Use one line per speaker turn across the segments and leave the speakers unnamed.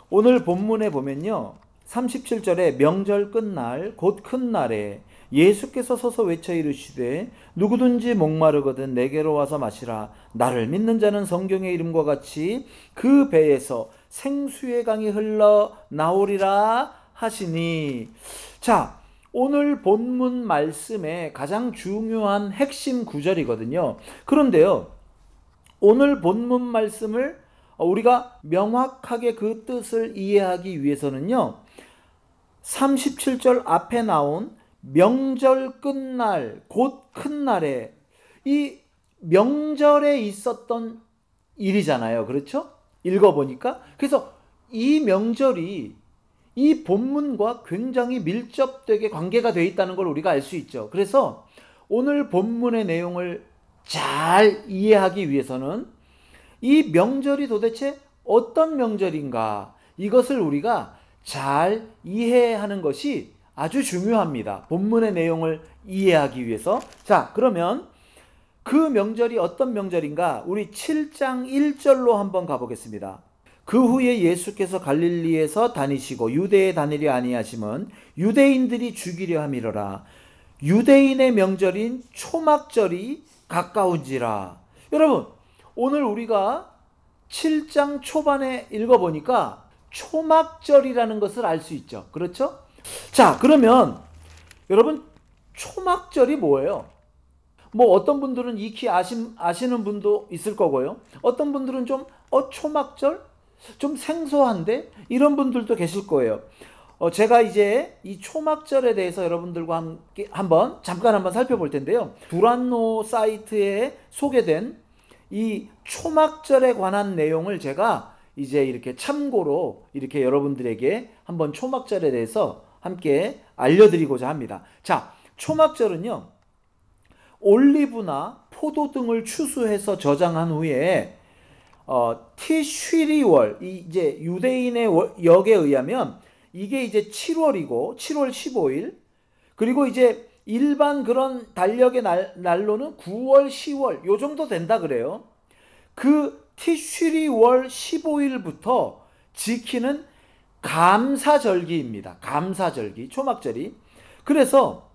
오늘 본문에 보면요. 37절에 명절 끝날 곧 큰 날에 예수께서 서서 외쳐 이르시되 누구든지 목마르거든 내게로 와서 마시라. 나를 믿는 자는 성경의 이름과 같이 그 배에서 생수의 강이 흘러 나오리라 하시니. 자, 오늘 본문 말씀의 가장 중요한 핵심 구절이거든요. 그런데요, 오늘 본문 말씀을 우리가 명확하게 그 뜻을 이해하기 위해서는요, 37절 앞에 나온 명절 끝날 곧 큰 날에, 이 명절에 있었던 일이잖아요. 그렇죠? 읽어보니까. 그래서 이 명절이 이 본문과 굉장히 밀접되게 관계가 되어 있다는 걸 우리가 알 수 있죠. 그래서 오늘 본문의 내용을 잘 이해하기 위해서는 이 명절이 도대체 어떤 명절인가, 이것을 우리가 잘 이해하는 것이 아주 중요합니다. 본문의 내용을 이해하기 위해서. 자, 그러면 그 명절이 어떤 명절인가, 우리 7장 1절로 한번 가보겠습니다. 그 후에 예수께서 갈릴리에서 다니시고 유대에 다니려 아니하심은 유대인들이 죽이려 함이로라. 유대인의 명절인 초막절이 가까운지라. 여러분, 오늘 우리가 7장 초반에 읽어보니까 초막절이라는 것을 알 수 있죠. 그렇죠? 자, 그러면 여러분, 초막절이 뭐예요? 뭐 어떤 분들은 익히 아시는 분도 있을 거고요. 어떤 분들은 좀 초막절? 좀 생소한데? 이런 분들도 계실 거예요. 제가 이제 이 초막절에 대해서 여러분들과 함께 잠깐 한번 살펴볼 텐데요. 두란노 사이트에 소개된 이 초막절에 관한 내용을 제가 이제 이렇게 참고로 이렇게 여러분들에게 한번 초막절에 대해서 함께 알려드리고자 합니다. 자, 초막절은요, 올리브나 포도 등을 추수해서 저장한 후에 티쉬리월, 이제 유대인의 역에 의하면 이게 이제 7월이고 7월 15일, 그리고 이제 일반 그런 달력의 날로는 9월 10월 요 정도 된다 그래요. 그 티쉬리월 15일부터 지키는 감사절기입니다. 감사절기, 초막절이. 그래서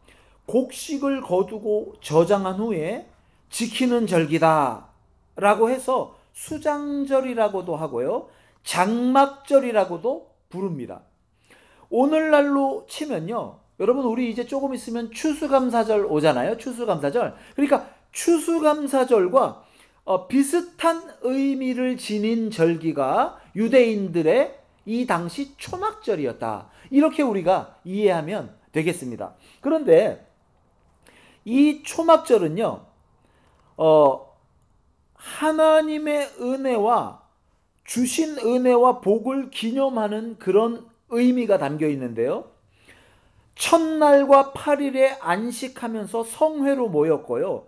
곡식을 거두고 저장한 후에 지키는 절기다 라고 해서 수장절이라고도 하고요, 장막절이라고도 부릅니다. 오늘날로 치면요, 여러분, 우리 이제 조금 있으면 추수감사절 오잖아요. 추수감사절. 그러니까 추수감사절과 비슷한 의미를 지닌 절기가 유대인들의 이 당시 초막절이었다, 이렇게 우리가 이해하면 되겠습니다. 그런데 이 초막절은요, 하나님의 은혜와 주신 은혜와 복을 기념하는 그런 의미가 담겨 있는데요. 첫날과 8일에 안식하면서 성회로 모였고요,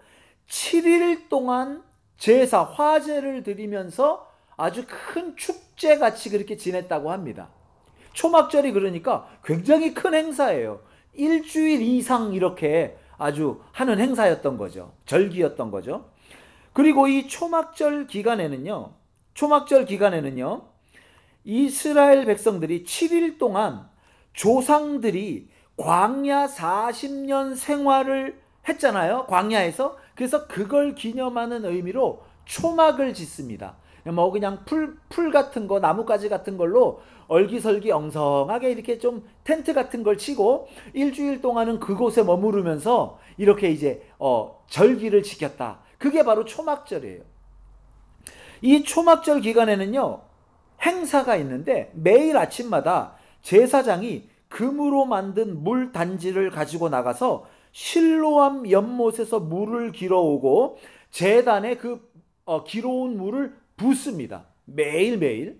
7일 동안 제사, 화제를 드리면서 아주 큰 축제같이 그렇게 지냈다고 합니다. 초막절이 그러니까 굉장히 큰 행사예요. 일주일 이상 이렇게 아주 하는 행사였던 거죠. 절기였던 거죠. 그리고 이 초막절 기간에는요, 이스라엘 백성들이 7일 동안 조상들이 광야 40년 생활을 했잖아요. 광야에서. 그래서 그걸 기념하는 의미로 초막을 짓습니다. 뭐 그냥 풀 같은 거, 나뭇가지 같은 걸로 얼기설기 엉성하게 이렇게 좀 텐트 같은 걸 치고 일주일 동안은 그곳에 머무르면서 이렇게 이제 절기를 지켰다. 그게 바로 초막절이에요. 이 초막절 기간에는요, 행사가 있는데 매일 아침마다 제사장이 금으로 만든 물 단지를 가지고 나가서 실로암 연못에서 물을 길어오고 제단에 그 길어온 물을 붓습니다. 매일매일.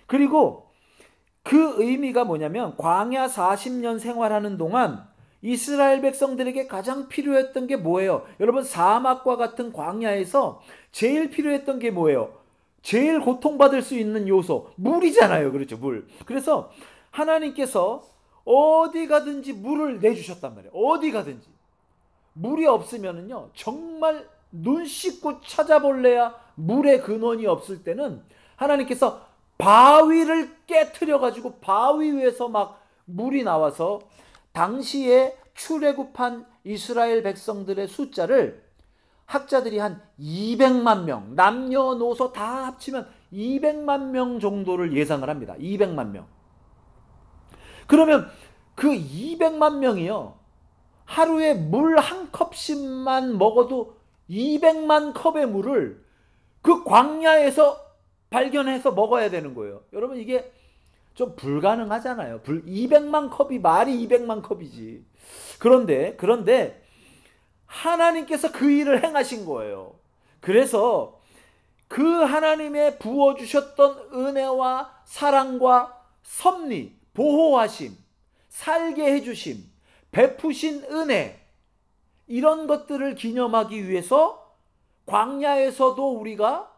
그리고 그 의미가 뭐냐면, 광야 40년 생활하는 동안 이스라엘 백성들에게 가장 필요했던 게 뭐예요? 여러분, 사막과 같은 광야에서 제일 필요했던 게 뭐예요? 제일 고통받을 수 있는 요소, 물이잖아요. 그렇죠, 물. 그래서 하나님께서 어디 가든지 물을 내주셨단 말이에요. 어디 가든지. 물이 없으면은요, 정말 눈 씻고 찾아볼래야 물의 근원이 없을 때는 하나님께서 바위를 깨트려 가지고 바위 위에서 막 물이 나와서 당시에 출애굽한 이스라엘 백성들의 숫자를 학자들이 한 200만 명, 남녀노소 다 합치면 200만 명 정도를 예상을 합니다. 200만 명. 그러면 그 200만 명이요, 하루에 물 한 컵씩만 먹어도 200만 컵의 물을 그 광야에서 발견해서 먹어야 되는 거예요. 여러분, 이게 좀 불가능하잖아요. 200만 컵이 말이 200만 컵이지. 그런데 하나님께서 그 일을 행하신 거예요. 그래서 그 하나님의 부어주셨던 은혜와 사랑과 섭리, 보호하심, 살게 해주심, 베푸신 은혜, 이런 것들을 기념하기 위해서 광야에서도 우리가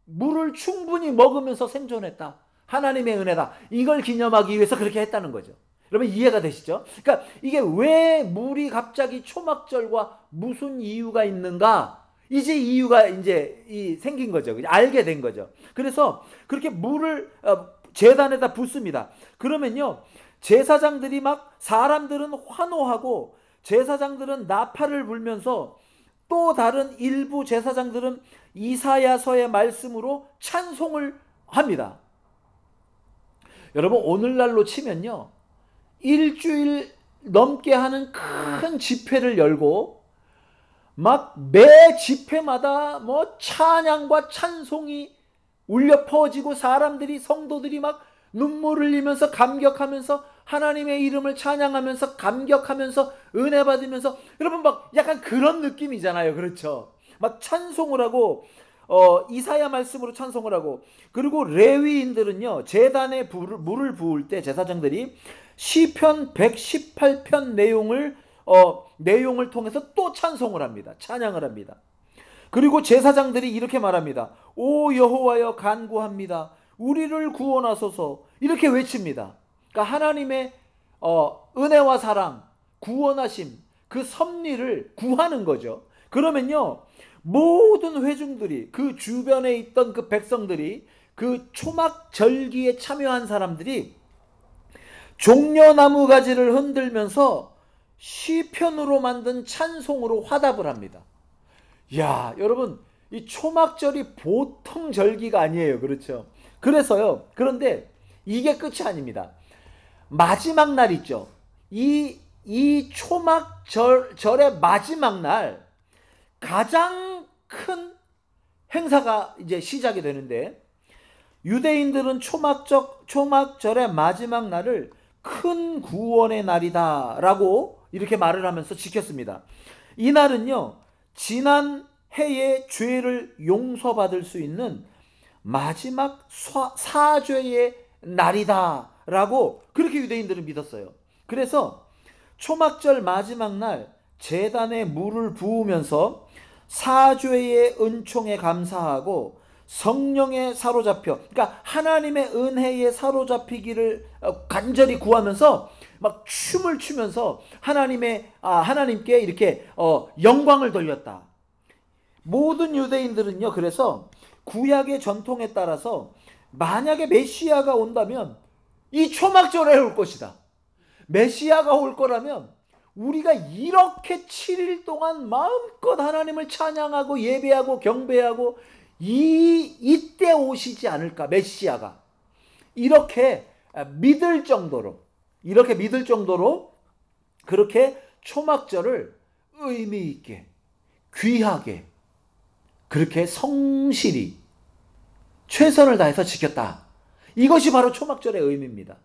물을 충분히 먹으면서 생존했다. 하나님의 은혜다. 이걸 기념하기 위해서 그렇게 했다는 거죠. 여러분, 이해가 되시죠? 그러니까 이게 왜 물이 갑자기 초막절과 무슨 이유가 있는가? 이제 이유가 이제 생긴 거죠. 알게 된 거죠. 그래서 그렇게 물을 제단에다 붓습니다. 그러면요, 제사장들이 막, 사람들은 환호하고 제사장들은 나팔을 불면서, 또 다른 일부 제사장들은 이사야서의 말씀으로 찬송을 합니다. 여러분, 오늘날로 치면요, 일주일 넘게 하는 큰 집회를 열고 막 매 집회마다 뭐 찬양과 찬송이 울려 퍼지고, 사람들이, 성도들이 막 눈물을 흘리면서 감격하면서 하나님의 이름을 찬양하면서 감격하면서 은혜 받으면서, 여러분 막 약간 그런 느낌이잖아요. 그렇죠? 막 찬송을 하고 이사야 말씀으로 찬송을 하고, 그리고 레위인들은요, 제단에 물을 부을 때 제사장들이 시편 118편 내용을 통해서 또 찬송을 합니다. 찬양을 합니다. 그리고 제사장들이 이렇게 말합니다. 오 여호와여, 간구합니다. 우리를 구원하소서. 이렇게 외칩니다. 그러니까 하나님의 은혜와 사랑, 구원하심, 그 섭리를 구하는 거죠. 그러면요, 모든 회중들이, 그 주변에 있던 그 백성들이, 그 초막 절기에 참여한 사람들이 종려나무 가지를 흔들면서 시편으로 만든 찬송으로 화답을 합니다. 야, 여러분, 이 초막절이 보통 절기가 아니에요. 그렇죠? 그런데 이게 끝이 아닙니다. 마지막 날 있죠. 이 초막절의 마지막 날 가장 큰 행사가 이제 시작이 되는데, 유대인들은 초막절의 마지막 날을 큰 구원의 날이다 라고 이렇게 말을 하면서 지켰습니다. 이 날은요, 지난 해의 죄를 용서받을 수 있는 마지막 사죄의 날이다 라고 그렇게 유대인들은 믿었어요. 그래서 초막절 마지막 날 제단에 물을 부으면서 사죄의 은총에 감사하고 성령에 사로잡혀, 그러니까 하나님의 은혜에 사로잡히기를 간절히 구하면서 막 춤을 추면서 하나님께 이렇게 영광을 돌렸다. 모든 유대인들은요, 그래서 구약의 전통에 따라서 만약에 메시아가 온다면 이 초막절에 올 것이다. 메시아가 올 거라면 우리가 이렇게 7일 동안 마음껏 하나님을 찬양하고 예배하고 경배하고 이때 오시지 않을까, 메시아가. 이렇게 믿을 정도로 그렇게 초막절을 의미 있게, 귀하게, 그렇게 성실히 최선을 다해서 지켰다. 이것이 바로 초막절의 의미입니다.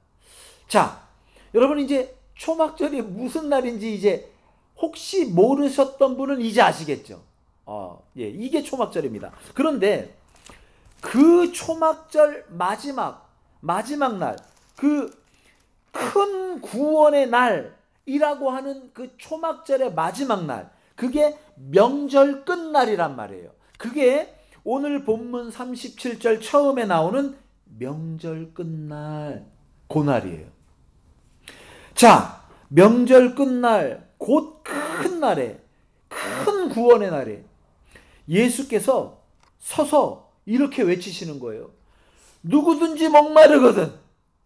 자, 여러분, 이제 초막절이 무슨 날인지 이제 혹시 모르셨던 분은 이제 아시겠죠? 이게 초막절입니다. 그런데 그 초막절 마지막 날, 그 큰 구원의 날이라고 하는 그 초막절의 마지막 날, 그게 명절 끝날이란 말이에요. 그게 오늘 본문 37절 처음에 나오는 명절 끝날, 그 날이에요. 자, 명절 끝날, 곧 큰 날에, 큰 구원의 날에 예수께서 서서 이렇게 외치시는 거예요. 누구든지 목마르거든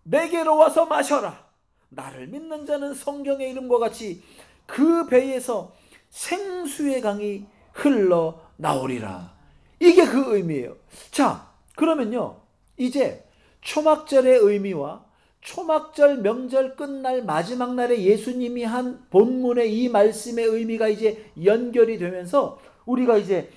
내게로 와서 마셔라. 나를 믿는 자는 성경의 이름과 같이 그 배에서 생수의 강이 흘러나오리라. 이게 그 의미예요. 자, 그러면요, 이제 초막절의 의미와 초막절 명절 끝날 마지막 날에 예수님이 한 본문의 이 말씀의 의미가 이제 연결이 되면서 우리가 이제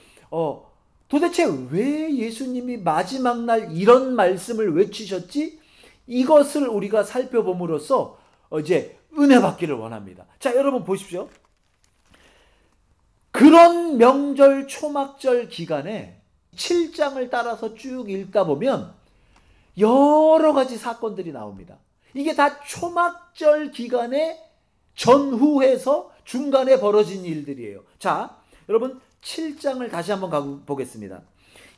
도대체 왜 예수님이 마지막 날 이런 말씀을 외치셨지? 이것을 우리가 살펴봄으로써 이제 은혜 받기를 원합니다. 자, 여러분 보십시오. 그런 명절 초막절 기간에 7장을 따라서 쭉 읽다 보면 여러 가지 사건들이 나옵니다. 이게 다 초막절 기간에 전후해서 중간에 벌어진 일들이에요. 자, 여러분 7장을 다시 한번 가보겠습니다.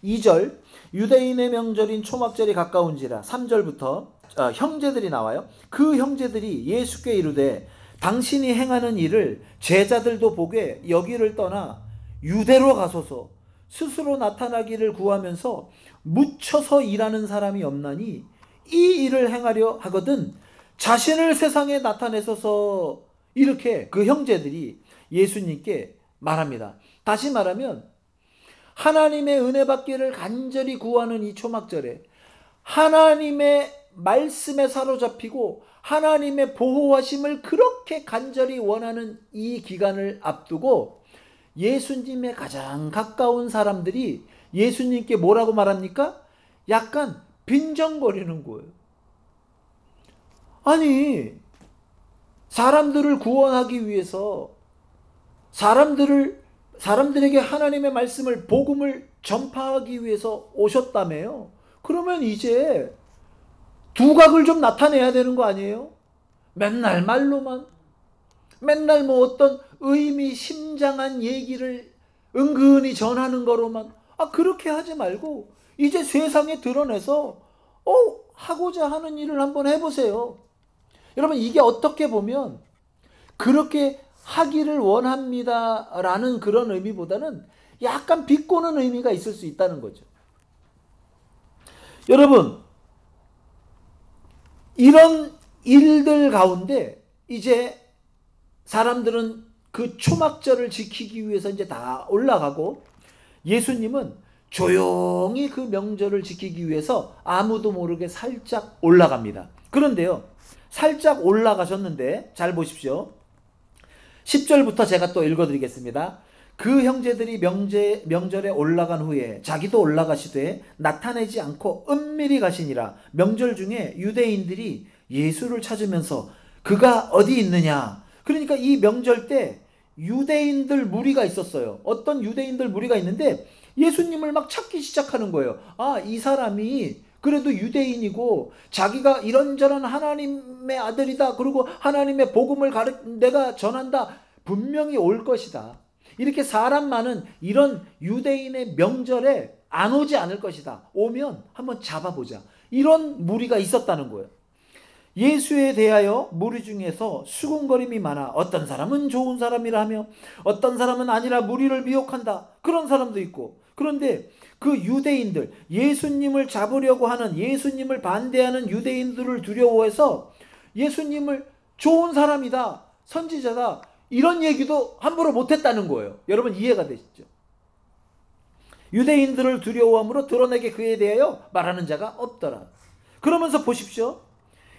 2절, 유대인의 명절인 초막절이 가까운지라. 3절부터 형제들이 나와요. 그 형제들이 예수께 이르되 당신이 행하는 일을 제자들도 보게 여기를 떠나 유대로 가소서. 스스로 나타나기를 구하면서 묻혀서 일하는 사람이 없나니 이 일을 행하려 하거든 자신을 세상에 나타내소서. 이렇게 그 형제들이 예수님께 말합니다. 다시 말하면 하나님의 은혜 받기를 간절히 구하는 이 초막절에 하나님의 말씀에 사로잡히고 하나님의 보호하심을 그렇게 간절히 원하는 이 기간을 앞두고 예수님의 가장 가까운 사람들이 예수님께 뭐라고 말합니까? 약간 빈정거리는 거예요. 아니, 사람들을 구원하기 위해서 사람들에게 하나님의 말씀을, 복음을 전파하기 위해서 오셨다며요. 그러면 이제 두각을 좀 나타내야 되는 거 아니에요? 맨날 말로만, 맨날 뭐 어떤 의미심장한 얘기를 은근히 전하는 거로만, 그렇게 하지 말고 이제 세상에 드러내서 하고자 하는 일을 한번 해보세요. 여러분, 이게 어떻게 보면 그렇게 하기를 원합니다 라는 그런 의미보다는 약간 비꼬는 의미가 있을 수 있다는 거죠. 여러분, 이런 일들 가운데 이제 사람들은 그 초막절을 지키기 위해서 이제 다 올라가고 예수님은 조용히 그 명절을 지키기 위해서 아무도 모르게 살짝 올라갑니다. 그런데요, 살짝 올라가셨는데 잘 보십시오. 10절부터 제가 또 읽어드리겠습니다. 그 형제들이 명절에 올라간 후에 자기도 올라가시되 나타내지 않고 은밀히 가시니라. 명절 중에 유대인들이 예수를 찾으면서 그가 어디 있느냐. 그러니까 이 명절 때 유대인들 무리가 있었어요. 어떤 유대인들 무리가 있는데 예수님을 막 찾기 시작하는 거예요. 이 사람이 그래도 유대인이고 자기가 이런저런 하나님의 아들이다. 그리고 하나님의 복음을 내가 전한다. 분명히 올 것이다. 이렇게 사람 많은 이런 유대인의 명절에 안 오지 않을 것이다. 오면 한번 잡아보자. 이런 무리가 있었다는 거예요. 예수에 대하여 무리 중에서 수군거림이 많아 어떤 사람은 좋은 사람이라 하며 어떤 사람은 아니라 무리를 미혹한다. 그런 사람도 있고. 그런데 그 유대인들, 예수님을 잡으려고 하는, 예수님을 반대하는 유대인들을 두려워해서 예수님을 좋은 사람이다, 선지자다, 이런 얘기도 함부로 못했다는 거예요. 여러분 이해가 되시죠? 유대인들을 두려워함으로 드러내게 그에 대하여 말하는 자가 없더라. 그러면서 보십시오.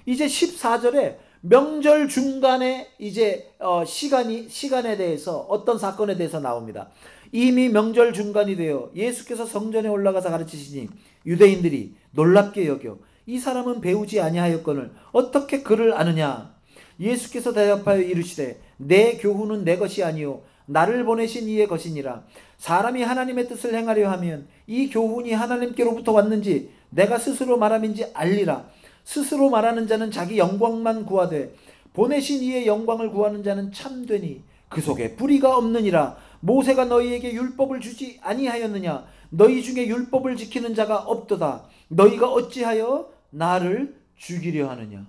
이제 14절에 명절 중간에 이제 시간에 대해서, 어떤 사건에 대해서 나옵니다. 이미 명절 중간이 되어 예수께서 성전에 올라가서 가르치시니 유대인들이 놀랍게 여겨 이 사람은 배우지 아니하였거늘 어떻게 그를 아느냐. 예수께서 대답하여 이르시되 내 교훈은 내 것이 아니요 나를 보내신 이의 것이니라. 사람이 하나님의 뜻을 행하려 하면 이 교훈이 하나님께로부터 왔는지 내가 스스로 말함인지 알리라. 스스로 말하는 자는 자기 영광만 구하되 보내신 이의 영광을 구하는 자는 참되니 그 속에 불의가 없느니라. 모세가 너희에게 율법을 주지 아니하였느냐. 너희 중에 율법을 지키는 자가 없도다. 너희가 어찌하여 나를 죽이려 하느냐.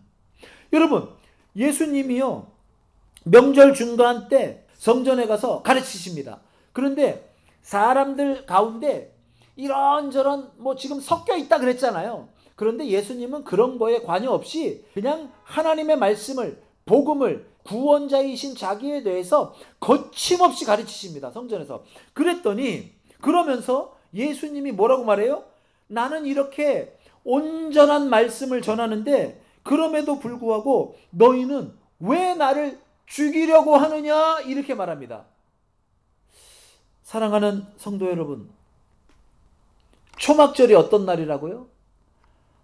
여러분, 예수님이요 명절 중간 때 성전에 가서 가르치십니다. 그런데 사람들 가운데 이런저런 지금 섞여 있다 그랬잖아요. 그런데 예수님은 그런 거에 관여 없이 그냥 하나님의 말씀을, 복음을, 구원자이신 자기에 대해서 거침없이 가르치십니다. 성전에서. 그러면서 예수님이 뭐라고 말해요? 나는 이렇게 온전한 말씀을 전하는데 그럼에도 불구하고 너희는 왜 나를 죽이려고 하느냐? 이렇게 말합니다. 사랑하는 성도 여러분, 초막절이 어떤 날이라고요?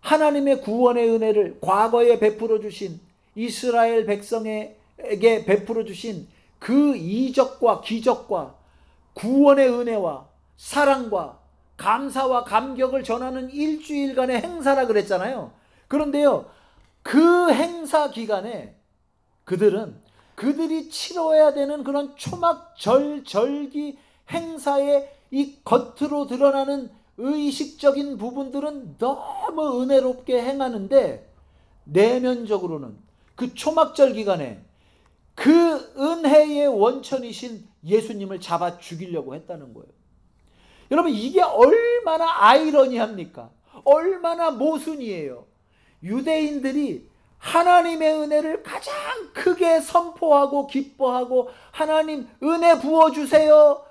하나님의 구원의 은혜를 과거에 베풀어 주신 이스라엘 백성에게 베풀어 주신 그 이적과 기적과 구원의 은혜와 사랑과 감사와 감격을 전하는 일주일간의 행사라 그랬잖아요. 그런데요, 그 행사 기간에 그들이 치러야 되는 그런 초막절 절기 행사의 이 겉으로 드러나는 의식적인 부분들은 너무 은혜롭게 행하는데 내면적으로는 그 초막절 기간에 그 은혜의 원천이신 예수님을 잡아 죽이려고 했다는 거예요. 여러분, 이게 얼마나 아이러니합니까? 얼마나 모순이에요. 유대인들이 하나님의 은혜를 가장 크게 선포하고 기뻐하고 하나님 은혜 부어주세요.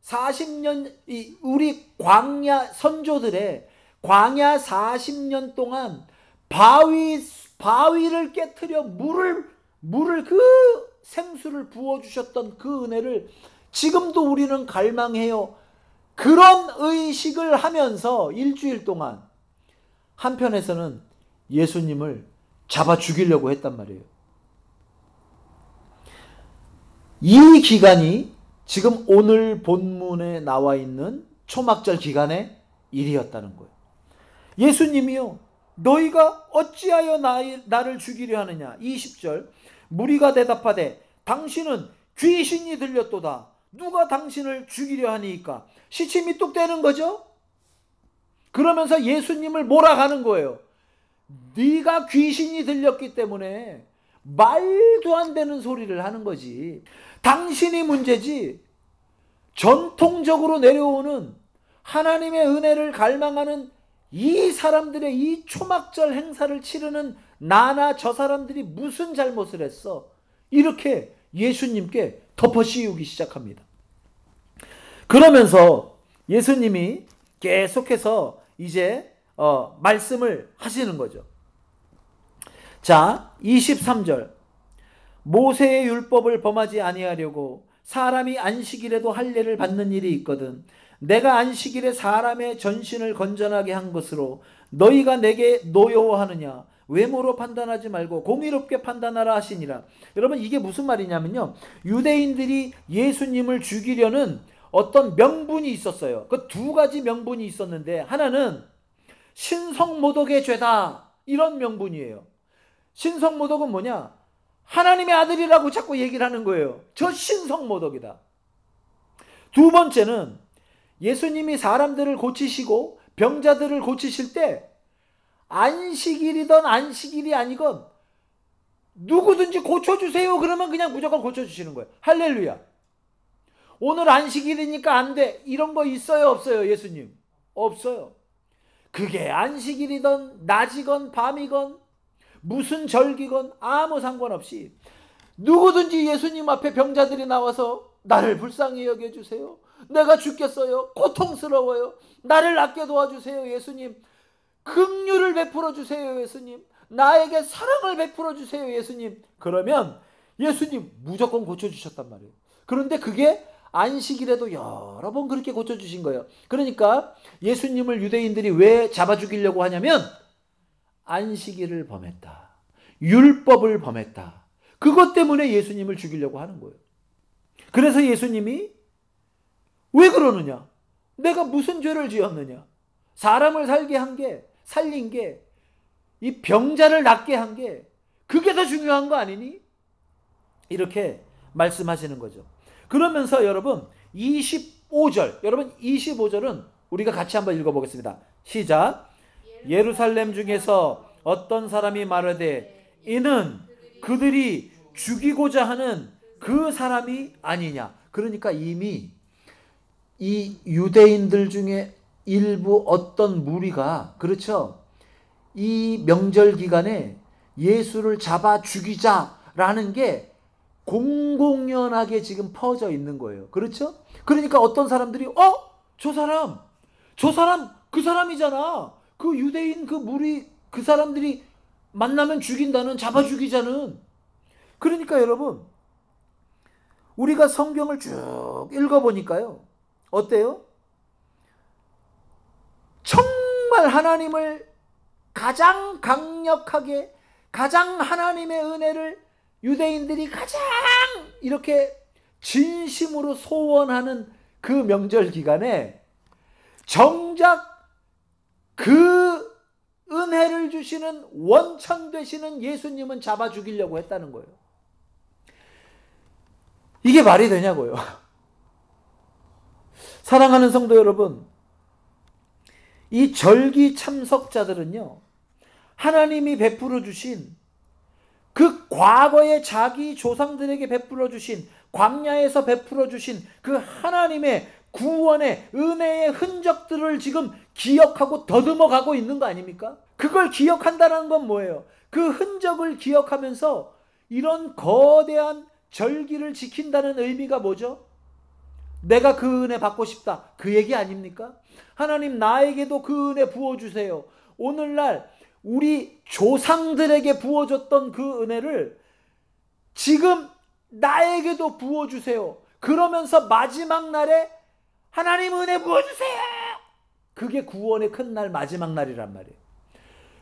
40년 우리 광야 선조들의 광야 40년 동안 바위를 깨트려 물을 그 생수를 부어주셨던 그 은혜를 지금도 우리는 갈망해요. 그런 의식을 하면서 일주일 동안 한편에서는 예수님을 잡아 죽이려고 했단 말이에요. 이 기간이 지금 오늘 본문에 나와 있는 초막절 기간의 일이었다는 거예요. 예수님이요, 너희가 어찌하여 나를 죽이려 하느냐. 20절, 무리가 대답하되 당신은 귀신이 들렸도다. 누가 당신을 죽이려 하니까. 시침이 뚝 떼는 거죠. 그러면서 예수님을 몰아가는 거예요. 네가 귀신이 들렸기 때문에 말도 안 되는 소리를 하는 거지. 당신이 문제지. 전통적으로 내려오는 하나님의 은혜를 갈망하는 이 사람들의 이 초막절 행사를 치르는 나나 저 사람들이 무슨 잘못을 했어? 이렇게 예수님께 덮어씌우기 시작합니다. 그러면서 예수님이 계속해서 이제 말씀을 하시는 거죠. 자, 23절. 모세의 율법을 범하지 아니하려고 사람이 안식일에도 할례를 받는 일이 있거든. 내가 안식일에 사람의 전신을 건전하게 한 것으로 너희가 내게 노여워하느냐. 외모로 판단하지 말고 공의롭게 판단하라 하시니라. 여러분, 이게 무슨 말이냐면요, 유대인들이 예수님을 죽이려는 어떤 명분이 있었어요. 그 두 가지 명분이 있었는데, 하나는 신성모독의 죄다, 이런 명분이에요. 신성모독은 뭐냐? 하나님의 아들이라고 자꾸 얘기를 하는 거예요. 저 신성모독이다. 두 번째는 예수님이 사람들을 고치시고 병자들을 고치실 때 안식일이든 안식일이 아니건 누구든지 고쳐주세요 그러면 그냥 무조건 고쳐주시는 거예요. 할렐루야. 오늘 안식일이니까 안 돼, 이런 거 있어요 없어요? 예수님 없어요. 그게 안식일이든 낮이건 밤이건 무슨 절기건 아무 상관없이 누구든지 예수님 앞에 병자들이 나와서 나를 불쌍히 여겨주세요, 내가 죽겠어요, 고통스러워요, 나를 낫게 도와주세요 예수님, 긍휼을 베풀어 주세요 예수님, 나에게 사랑을 베풀어 주세요 예수님, 그러면 예수님 무조건 고쳐주셨단 말이에요. 그런데 그게 안식일에도 여러 번 그렇게 고쳐주신 거예요. 그러니까 예수님을 유대인들이 왜 잡아 죽이려고 하냐면 안식일을 범했다, 율법을 범했다, 그것 때문에 예수님을 죽이려고 하는 거예요. 그래서 예수님이 왜 그러느냐, 내가 무슨 죄를 지었느냐, 사람을 살게 한 게, 살린 게, 이 병자를 낫게 한 게 그게 더 중요한 거 아니니? 이렇게 말씀하시는 거죠. 그러면서 여러분 25절, 여러분 25절은 우리가 같이 한번 읽어보겠습니다. 시작. 예루살렘 중에서 어떤 사람이 말하되 이는 그들이 죽이고자 하는 그 사람이 아니냐. 그러니까 이미 이 유대인들 중에 일부 어떤 무리가, 그렇죠, 이 명절 기간에 예수를 잡아 죽이자라는 게 공공연하게 지금 퍼져 있는 거예요. 그렇죠? 그러니까 어떤 사람들이 저 사람 그 사람이잖아. 그 유대인 그 무리 그 사람들이 만나면 죽인다는, 잡아 죽이자는. 그러니까 여러분, 우리가 성경을 쭉 읽어보니까요, 어때요? 정말 하나님을 가장 강력하게, 가장 하나님의 은혜를 유대인들이 가장 이렇게 진심으로 소원하는 그 명절 기간에 정작 그 은혜를 주시는 원천 되시는 예수님은 잡아 죽이려고 했다는 거예요. 이게 말이 되냐고요. 사랑하는 성도 여러분, 이 절기 참석자들은요, 하나님이 베풀어 주신 그 과거에 자기 조상들에게 베풀어 주신, 광야에서 베풀어 주신 그 하나님의 구원의 은혜의 흔적들을 지금 기억하고 더듬어 가고 있는 거 아닙니까? 그걸 기억한다는 건 뭐예요? 그 흔적을 기억하면서 이런 거대한 절기를 지킨다는 의미가 뭐죠? 내가 그 은혜 받고 싶다, 그 얘기 아닙니까? 하나님 나에게도 그 은혜 부어주세요. 오늘날 우리 조상들에게 부어줬던 그 은혜를 지금 나에게도 부어주세요. 그러면서 마지막 날에 하나님 은혜 부어주세요. 그게 구원의 큰 날, 마지막 날이란 말이에요.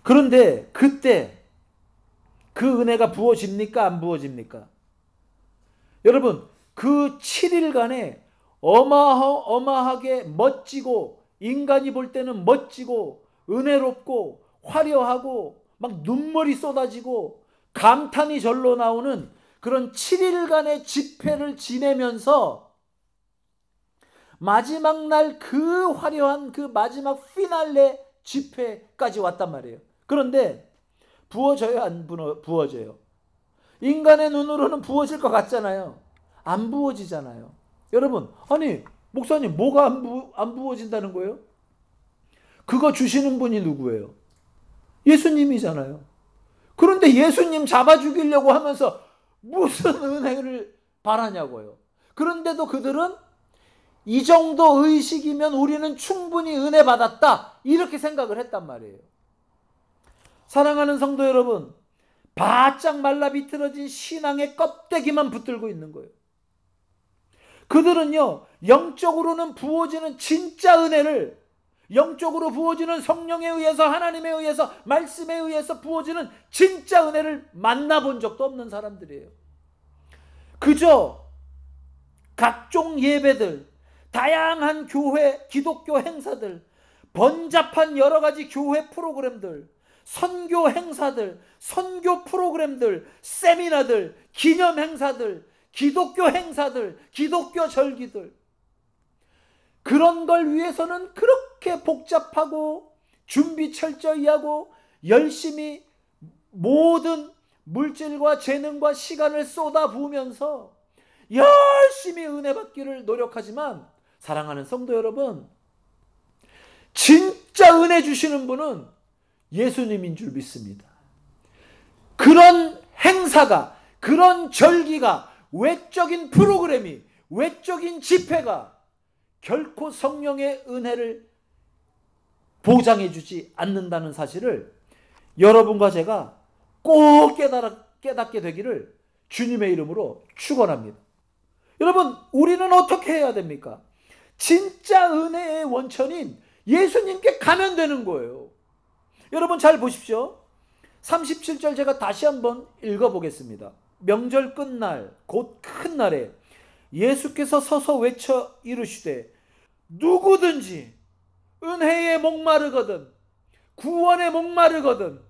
그런데 그때 그 은혜가 부어집니까? 안 부어집니까? 여러분, 그 7일간에 어마어마하게 멋지고, 인간이 볼 때는 멋지고 은혜롭고 화려하고 막 눈물이 쏟아지고 감탄이 절로 나오는 그런 7일간의 집회를 지내면서 마지막 날 그 화려한 그 마지막 피날레 집회까지 왔단 말이에요. 그런데 부어져요, 안 부어져요? 인간의 눈으로는 부어질 것 같잖아요. 안 부어지잖아요. 여러분, 아니 목사님, 뭐가 안 부어진다는 거예요? 그거 주시는 분이 누구예요? 예수님이잖아요. 그런데 예수님 잡아 죽이려고 하면서 무슨 은혜를 바라냐고요. 그런데도 그들은 이 정도 의식이면 우리는 충분히 은혜 받았다, 이렇게 생각을 했단 말이에요. 사랑하는 성도 여러분, 바짝 말라 비틀어진 신앙의 껍데기만 붙들고 있는 거예요. 그들은요, 영적으로는 부어지는 진짜 은혜를, 영적으로 부어지는 성령에 의해서, 하나님에 의해서, 말씀에 의해서 부어지는 진짜 은혜를 만나본 적도 없는 사람들이에요. 그저 각종 예배들, 다양한 교회, 기독교 행사들, 번잡한 여러 가지 교회 프로그램들, 선교 행사들, 선교 프로그램들, 세미나들, 기념 행사들, 기독교 행사들, 기독교 절기들, 그런 걸 위해서는 그렇게 복잡하고 준비 철저히 하고 열심히 모든 물질과 재능과 시간을 쏟아부으면서 열심히 은혜 받기를 노력하지만, 사랑하는 성도 여러분, 진짜 은혜 주시는 분은 예수님인 줄 믿습니다. 그런 행사가, 그런 절기가, 외적인 프로그램이, 외적인 집회가 결코 성령의 은혜를 보장해 주지 않는다는 사실을 여러분과 제가 꼭 깨닫게 되기를 주님의 이름으로 축원합니다. 여러분, 우리는 어떻게 해야 됩니까? 진짜 은혜의 원천인 예수님께 가면 되는 거예요. 여러분 잘 보십시오. 37절 제가 다시 한번 읽어보겠습니다. 명절 끝날 곧 큰 날에 예수께서 서서 외쳐 이르시되 누구든지 은혜에 목마르거든, 구원에 목마르거든,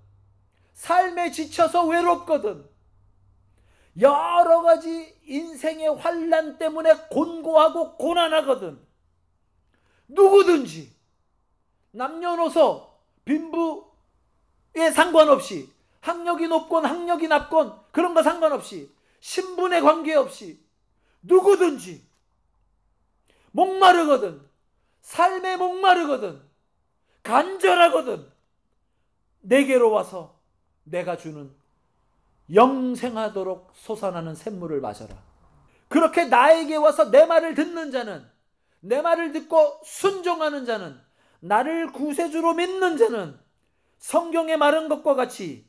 삶에 지쳐서 외롭거든, 여러 가지 인생의 환난 때문에 곤고하고 고난하거든, 누구든지 남녀노소 빈부에 상관없이, 학력이 높건 학력이 낮건 그런 거 상관없이, 신분에 관계없이 누구든지 목마르거든, 삶에 목마르거든, 간절하거든, 내게로 와서 내가 주는 영생하도록 솟아나는 샘물을 마셔라. 그렇게 나에게 와서 내 말을 듣는 자는, 내 말을 듣고 순종하는 자는, 나를 구세주로 믿는 자는 성경에 말한 것과 같이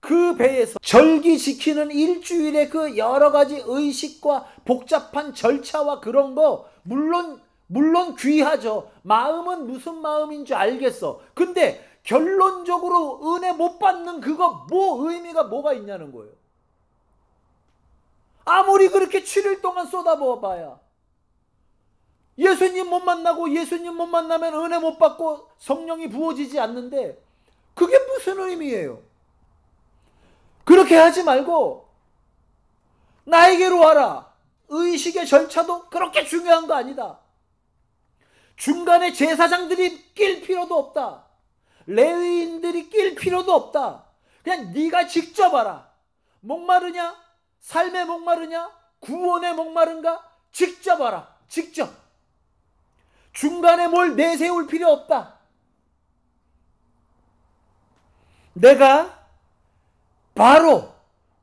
그 배에서 절기지키는 일주일의 그 여러 가지 의식과 복잡한 절차와 그런 거 물론 귀하죠. 마음은 무슨 마음인 줄 알겠어. 근데 결론적으로 은혜 못 받는 그거 의미가 뭐가 있냐는 거예요. 아무리 그렇게 7일 동안 쏟아부어봐야 예수님 못 만나고, 예수님 못 만나면 은혜 못 받고 성령이 부어지지 않는데 그게 무슨 의미예요? 그렇게 하지 말고 나에게로 와라. 의식의 절차도 그렇게 중요한 거 아니다. 중간에 제사장들이 낄 필요도 없다. 레위인들이 낄 필요도 없다. 그냥 네가 직접 알아. 목마르냐? 삶에 목마르냐? 구원에 목마른가? 직접 알아. 직접. 중간에 뭘 내세울 필요 없다. 내가 바로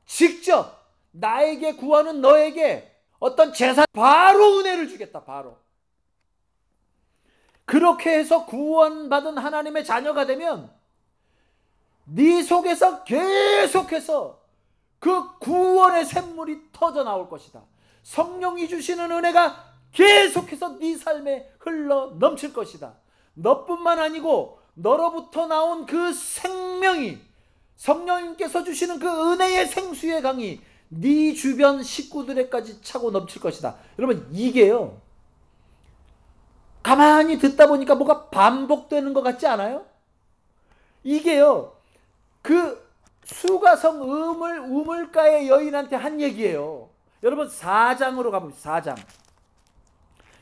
직접 나에게 구하는 너에게 어떤 제사 바로 은혜를 주겠다. 바로. 그렇게 해서 구원받은 하나님의 자녀가 되면 네 속에서 계속해서 그 구원의 샘물이 터져 나올 것이다. 성령이 주시는 은혜가 계속해서 네 삶에 흘러 넘칠 것이다. 너뿐만 아니고 너로부터 나온 그 생명이, 성령님께서 주시는 그 은혜의 생수의 강이 네 주변 식구들에까지 차고 넘칠 것이다. 여러분, 이게요, 가만히 듣다 보니까 뭐가 반복되는 것 같지 않아요? 이게요, 그 수가성 우물가의 여인한테 한 얘기예요. 여러분, 4장으로 가봅시다. 4장.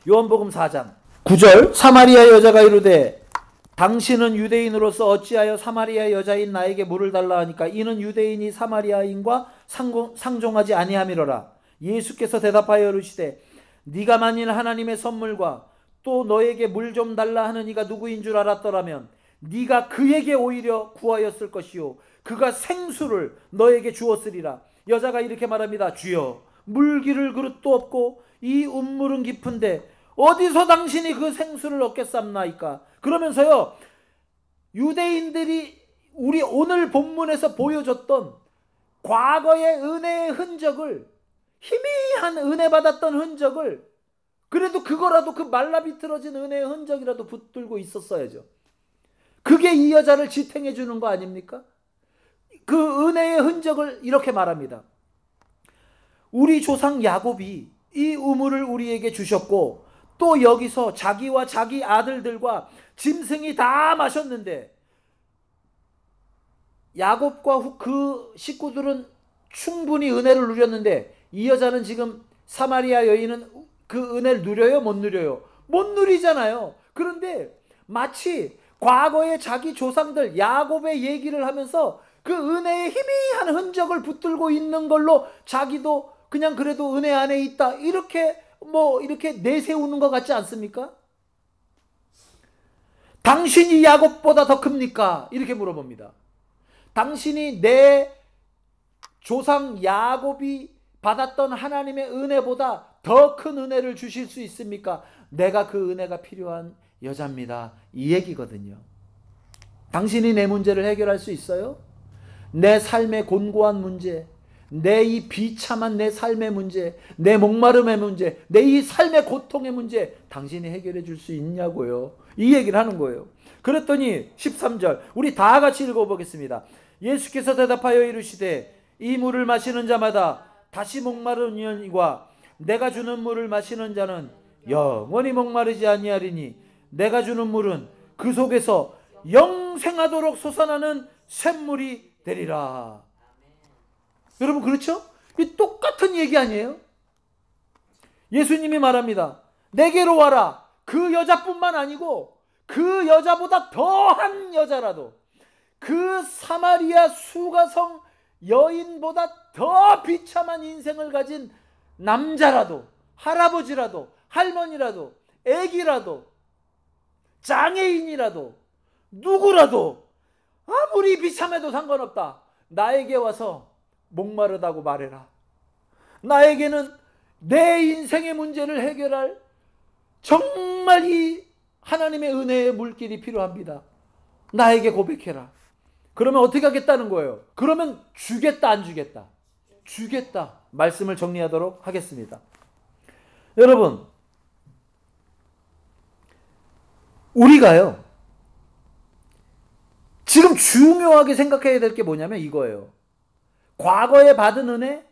요한복음 4장 9절. 사마리아 여자가 이르되 당신은 유대인으로서 어찌하여 사마리아 여자인 나에게 물을 달라 하니까 이는 유대인이 사마리아인과 상종하지 아니함이로라. 예수께서 대답하여 이르시되 네가 만일 하나님의 선물과 또 너에게 물 좀 달라 하는 이가 누구인 줄 알았더라면 네가 그에게 오히려 구하였을 것이요 그가 생수를 너에게 주었으리라. 여자가 이렇게 말합니다. 주여, 물 기를 그릇도 없고 이 운물은 깊은데 어디서 당신이 그 생수를 얻겠삼나이까. 그러면서요, 유대인들이 우리 오늘 본문에서 보여줬던 과거의 은혜의 흔적을, 희미한 은혜 받았던 흔적을, 그래도 그거라도, 그 말라비틀어진 은혜의 흔적이라도 붙들고 있었어야죠. 그게 이 여자를 지탱해 주는 거 아닙니까? 그 은혜의 흔적을 이렇게 말합니다. 우리 조상 야곱이 이 우물을 우리에게 주셨고 또 여기서 자기와 자기 아들들과 짐승이 다 마셨는데 야곱과 그 식구들은 충분히 은혜를 누렸는데 이 여자는 지금, 사마리아 여인은 그 은혜를 누려요? 못 누려요? 못 누리잖아요. 그런데 마치 과거의 자기 조상들 야곱의 얘기를 하면서 그 은혜의 희미한 흔적을 붙들고 있는 걸로 자기도 그냥 그래도 은혜 안에 있다, 이렇게 내세우는 것 같지 않습니까? 당신이 야곱보다 더 큽니까? 이렇게 물어봅니다. 당신이 내 조상 야곱이 받았던 하나님의 은혜보다 더 큰 은혜를 주실 수 있습니까? 내가 그 은혜가 필요한 여자입니다. 이 얘기거든요. 당신이 내 문제를 해결할 수 있어요? 내 삶의 곤고한 문제, 내 이 비참한 내 삶의 문제, 내 목마름의 문제, 내 이 삶의 고통의 문제 당신이 해결해 줄 수 있냐고요. 이 얘기를 하는 거예요. 그랬더니 13절 우리 다 같이 읽어보겠습니다. 예수께서 대답하여 이르시되 이 물을 마시는 자마다 다시 목마른 이와 내가 주는 물을 마시는 자는 영원히 목마르지 아니하리니 내가 주는 물은 그 속에서 영생하도록 솟아나는 샘물이 되리라. 여러분, 그렇죠? 이 똑같은 얘기 아니에요? 예수님이 말합니다. 내게로 와라. 그 여자뿐만 아니고 그 여자보다 더한 여자라도, 그 사마리아 수가성 여인보다 더 비참한 인생을 가진 남자라도, 할아버지라도, 할머니라도, 애기라도, 장애인이라도, 누구라도 아무리 비참해도 상관없다. 나에게 와서 목마르다고 말해라. 나에게는 내 인생의 문제를 해결할 정말 이 하나님의 은혜의 물길이 필요합니다. 나에게 고백해라. 그러면 어떻게 하겠다는 거예요? 그러면 주겠다, 안 주겠다? 주겠다. 말씀을 정리하도록 하겠습니다. 여러분, 우리가요, 지금 중요하게 생각해야 될 게 뭐냐면 이거예요. 과거에 받은 은혜,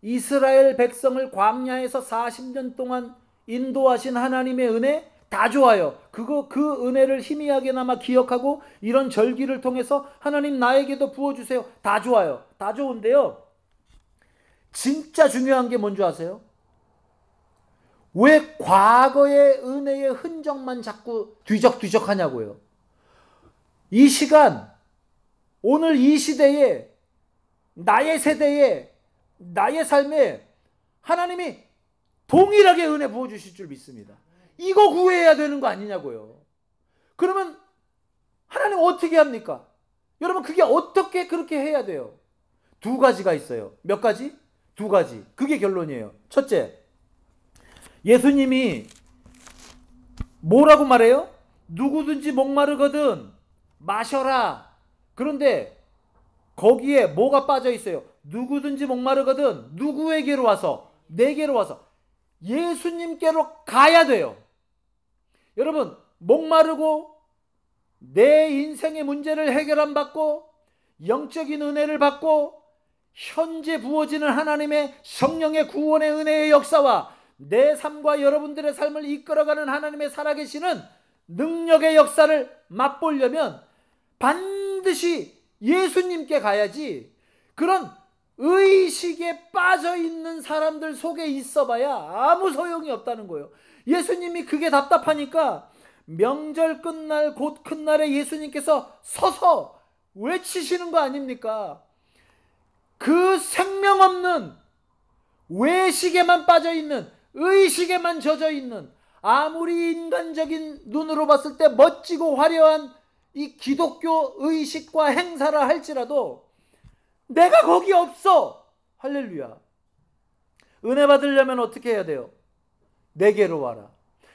이스라엘 백성을 광야에서 40년 동안 인도하신 하나님의 은혜, 다 좋아요. 그 은혜를 희미하게나마 기억하고 이런 절기를 통해서 하나님 나에게도 부어주세요. 다 좋아요. 다 좋은데요. 진짜 중요한 게 뭔지 아세요? 왜 과거의 은혜의 흔적만 자꾸 뒤적뒤적 하냐고요. 이 시간, 오늘 이 시대에, 나의 세대에, 나의 삶에 하나님이 동일하게 은혜 부어주실 줄 믿습니다. 이거 구해야 되는 거 아니냐고요. 그러면 하나님 어떻게 합니까? 여러분, 그게 어떻게 그렇게 해야 돼요? 두 가지가 있어요. 몇 가지? 두 가지. 그게 결론이에요. 첫째, 예수님이 뭐라고 말해요? 누구든지 목마르거든 마셔라. 그런데 거기에 뭐가 빠져 있어요? 누구든지 목마르거든 누구에게로 와서? 내게로 와서. 예수님께로 가야 돼요. 여러분, 목마르고 내 인생의 문제를 해결 안 받고 영적인 은혜를 받고 현재 부어지는 하나님의 성령의 구원의 은혜의 역사와 내 삶과 여러분들의 삶을 이끌어가는 하나님의 살아계시는 능력의 역사를 맛보려면 반드시 예수님께 가야지, 그런 의식에 빠져있는 사람들 속에 있어봐야 아무 소용이 없다는 거예요. 예수님이 그게 답답하니까 명절 끝날 곧 큰 날에 예수님께서 서서 외치시는 거 아닙니까? 그 생명 없는 외식에만 빠져있는, 의식에만 젖어있는, 아무리 인간적인 눈으로 봤을 때 멋지고 화려한 이 기독교 의식과 행사라 할지라도 내가 거기 없어. 할렐루야. 은혜 받으려면 어떻게 해야 돼요? 내게로 와라.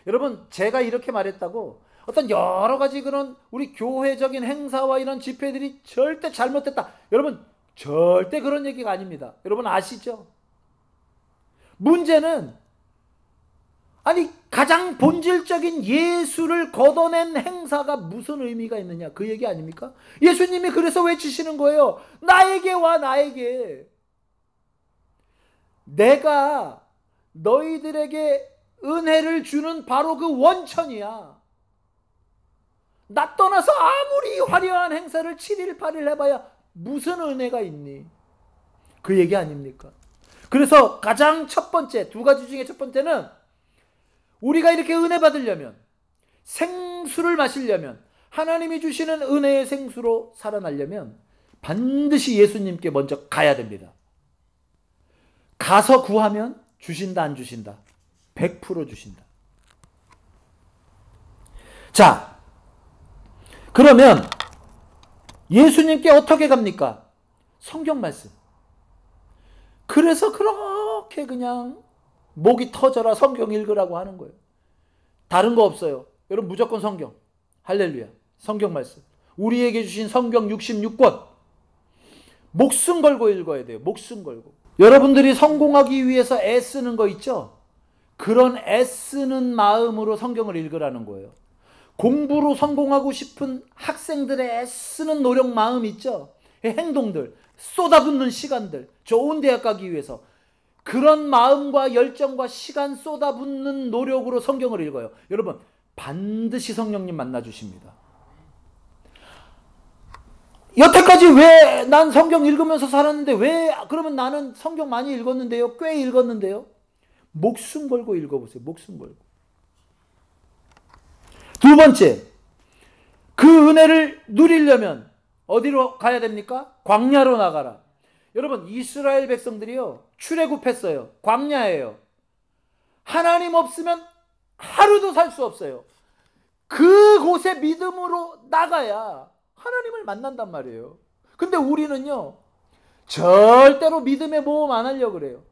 여러분, 제가 이렇게 말했다고 어떤 여러 가지 그런 우리 교회적인 행사와 이런 집회들이 절대 잘못됐다, 여러분, 절대 그런 얘기가 아닙니다. 여러분 아시죠? 문제는 아니 가장 본질적인 예수를 걷어낸 행사가 무슨 의미가 있느냐, 그 얘기 아닙니까? 예수님이 그래서 외치시는 거예요. 나에게 와, 나에게. 내가 너희들에게 은혜를 주는 바로 그 원천이야. 나 떠나서 아무리 화려한 행사를 7일 8일 해봐야 무슨 은혜가 있니? 그 얘기 아닙니까? 그래서 가장 첫 번째, 두 가지 중에 첫 번째는 우리가 이렇게 은혜 받으려면, 생수를 마시려면, 하나님이 주시는 은혜의 생수로 살아나려면 반드시 예수님께 먼저 가야 됩니다. 가서 구하면 주신다, 안 주신다? 100% 주신다. 자, 그러면 예수님께 어떻게 갑니까? 성경 말씀. 그래서 그렇게 그냥 목이 터져라 성경 읽으라고 하는 거예요. 다른 거 없어요. 여러분 무조건 성경. 할렐루야. 성경 말씀. 우리에게 주신 성경 66권. 목숨 걸고 읽어야 돼요. 목숨 걸고. 여러분들이 성공하기 위해서 애쓰는 거 있죠? 그런 애쓰는 마음으로 성경을 읽으라는 거예요. 공부로 성공하고 싶은 학생들의 애쓰는 노력 마음 있죠? 행동들, 쏟아붓는 시간들, 좋은 대학 가기 위해서 그런 마음과 열정과 시간 쏟아붓는 노력으로 성경을 읽어요. 여러분 반드시 성령님 만나주십니다. 여태까지 왜 난 성경 읽으면서 살았는데 왜 그러면 나는 성경 많이 읽었는데요, 꽤 읽었는데요? 목숨 걸고 읽어보세요. 목숨 걸고. 두 번째, 그 은혜를 누리려면 어디로 가야 됩니까? 광야로 나가라. 여러분 이스라엘 백성들이요 출애굽했어요. 광야예요. 하나님 없으면 하루도 살 수 없어요. 그곳에 믿음으로 나가야 하나님을 만난단 말이에요. 근데 우리는요, 절대로 믿음의 모험 안 하려고 그래요.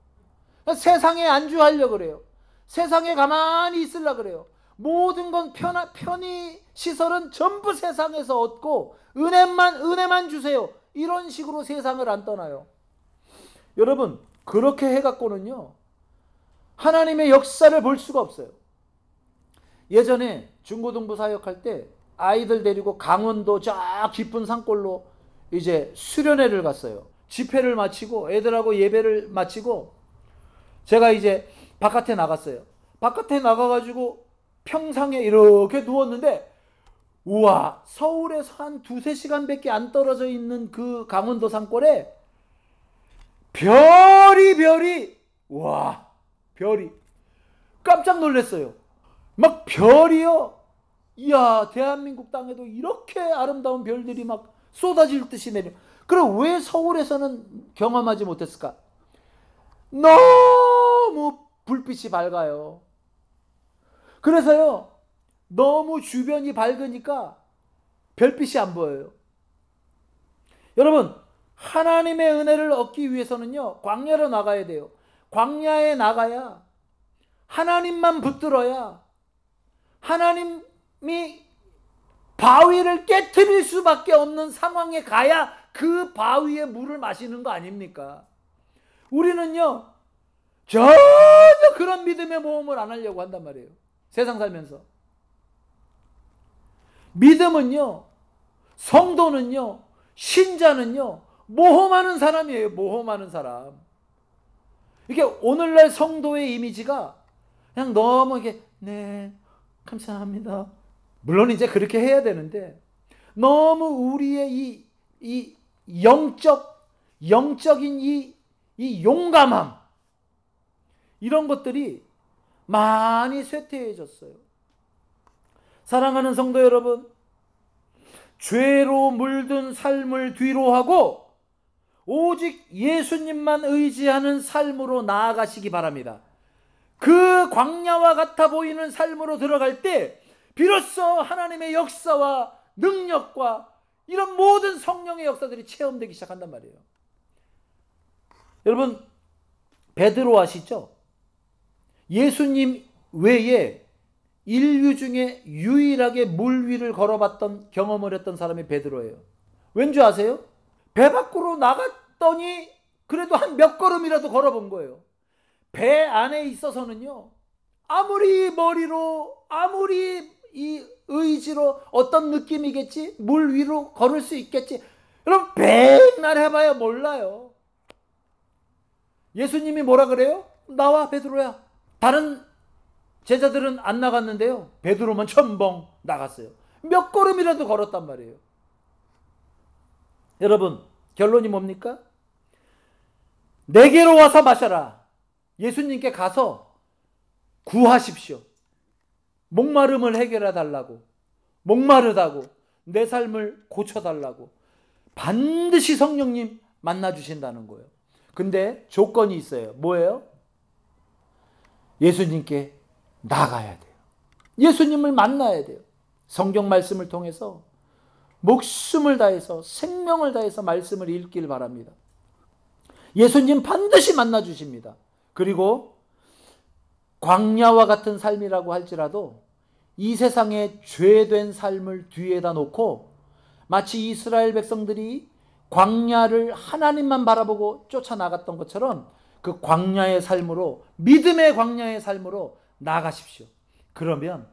세상에 안주하려고 그래요. 세상에 가만히 있으려고 그래요. 모든 건 편의 시설은 전부 세상에서 얻고 은혜만 주세요. 이런 식으로 세상을 안 떠나요. 여러분, 그렇게 해갖고는요, 하나님의 역사를 볼 수가 없어요. 예전에 중고등부 사역할 때 아이들 데리고 강원도 저 깊은 산골로 이제 수련회를 갔어요. 집회를 마치고 애들하고 예배를 마치고 제가 이제 바깥에 나갔어요. 바깥에 나가가지고 평상에 이렇게 누웠는데, 우와, 서울에서 한 2-3시간밖에 안 떨어져 있는 그 강원도 산골에 별이 우와, 별이 깜짝 놀랐어요. 막 별이요, 이야, 대한민국 땅에도 이렇게 아름다운 별들이 막 쏟아질 듯이 내려. 그럼 왜 서울에서는 경험하지 못했을까? 너무 불빛이 밝아요. 그래서요, 너무 주변이 밝으니까 별빛이 안 보여요. 여러분, 하나님의 은혜를 얻기 위해서는요, 광야로 나가야 돼요. 광야에 나가야 하나님만 붙들어야 하나님이 바위를 깨트릴 수밖에 없는 상황에 가야 그 바위의 물을 마시는 거 아닙니까? 우리는요, 전혀 그런 믿음의 모험을 안 하려고 한단 말이에요. 세상 살면서. 믿음은요, 성도는요, 신자는요, 모험하는 사람이에요. 모험하는 사람. 이게 오늘날 성도의 이미지가 그냥 너무 이게, 네, 감사합니다. 물론 이제 그렇게 해야 되는데, 너무 우리의 이 영적인 이 용감함, 이런 것들이 많이 쇠퇴해졌어요. 사랑하는 성도 여러분, 죄로 물든 삶을 뒤로 하고 오직 예수님만 의지하는 삶으로 나아가시기 바랍니다. 그 광야와 같아 보이는 삶으로 들어갈 때 비로소 하나님의 역사와 능력과 이런 모든 성령의 역사들이 체험되기 시작한단 말이에요. 여러분, 베드로 아시죠? 예수님 외에 인류 중에 유일하게 물 위를 걸어봤던 경험을 했던 사람이 베드로예요. 왠지 아세요? 배 밖으로 나갔더니 그래도 한 몇 걸음이라도 걸어본 거예요. 배 안에 있어서는요, 아무리 머리로, 아무리 이 의지로 어떤 느낌이겠지? 물 위로 걸을 수 있겠지? 여러분, 백날 해봐야 몰라요. 예수님이 뭐라 그래요? 나와, 베드로야. 다른 제자들은 안 나갔는데요, 베드로만 첨벙 나갔어요. 몇 걸음이라도 걸었단 말이에요. 여러분, 결론이 뭡니까? 내게로 와서 마셔라. 예수님께 가서 구하십시오. 목마름을 해결해 달라고, 목마르다고, 내 삶을 고쳐달라고 반드시 성령님 만나주신다는 거예요. 근데 조건이 있어요. 뭐예요? 예수님께 나가야 돼요. 예수님을 만나야 돼요. 성경 말씀을 통해서 목숨을 다해서, 생명을 다해서 말씀을 읽길 바랍니다. 예수님 반드시 만나주십니다. 그리고 광야와 같은 삶이라고 할지라도 이 세상의 죄된 삶을 뒤에다 놓고 마치 이스라엘 백성들이 광야를 하나님만 바라보고 쫓아나갔던 것처럼 그 광야의 삶으로, 믿음의 광야의 삶으로 나가십시오. 그러면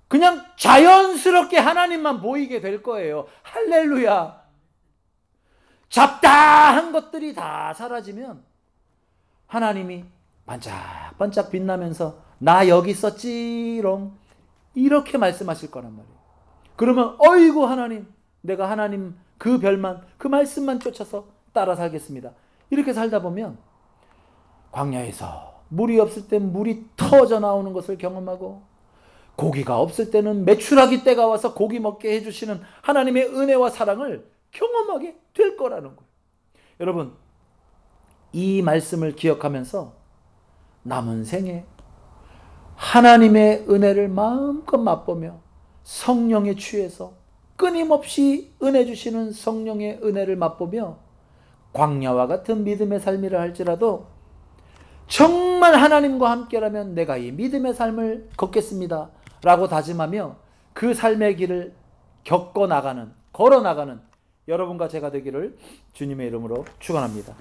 그냥 자연스럽게 하나님만 보이게 될 거예요. 할렐루야. 잡다한 것들이 다 사라지면 하나님이 반짝반짝 빛나면서 나 여기 있었지롱, 이렇게 말씀하실 거란 말이에요. 그러면 어이구 하나님, 내가 하나님 그 별만, 그 말씀만 쫓아서 따라 살겠습니다. 이렇게 살다 보면 광야에서 물이 없을 때 물이 터져 나오는 것을 경험하고, 고기가 없을 때는 메추라기 때가 와서 고기 먹게 해주시는 하나님의 은혜와 사랑을 경험하게 될 거라는 거예요. 여러분, 이 말씀을 기억하면서 남은 생에 하나님의 은혜를 마음껏 맛보며 성령에 취해서 끊임없이 은혜 주시는 성령의 은혜를 맛보며 광야와 같은 믿음의 삶이라 할지라도 정말 하나님과 함께라면 내가 이 믿음의 삶을 걷겠습니다 라고 다짐하며 그 삶의 길을 걸어 나가는 여러분과 제가 되기를 주님의 이름으로 축원합니다.